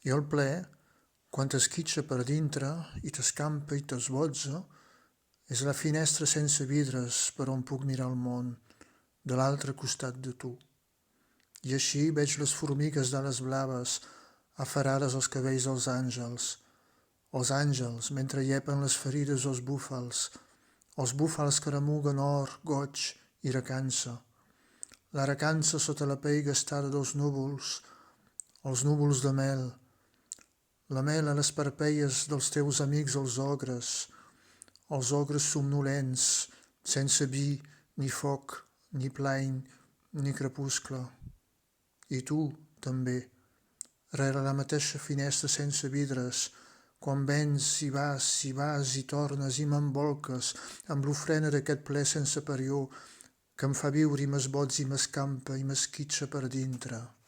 I el ple, quan t'esquitxa per dintre i t'escampa i t'esbotza, és la finestra sense vidres per on puc mirar el món, de l'altre costat de tu. I així veig les formigues d'ales blaves aferrades als cabells dels àngels mentre llepen les ferides als búfals que remuguen or, goig i recança. La recança sota la pell gastada dels núvols, els núvols de mel, la mel a les parpelles dels teus amics els ogres somnolents, sense vi, ni foc, ni plany, ni crepuscle. I tu, també, rere la mateixa finestra sense vidres, quan vens i vas i tornes i m'envolques amb l'ofrena d'aquest ple sense parió que em fa viure i m'esbotza i m'escampa i m'esquitxa per dintre.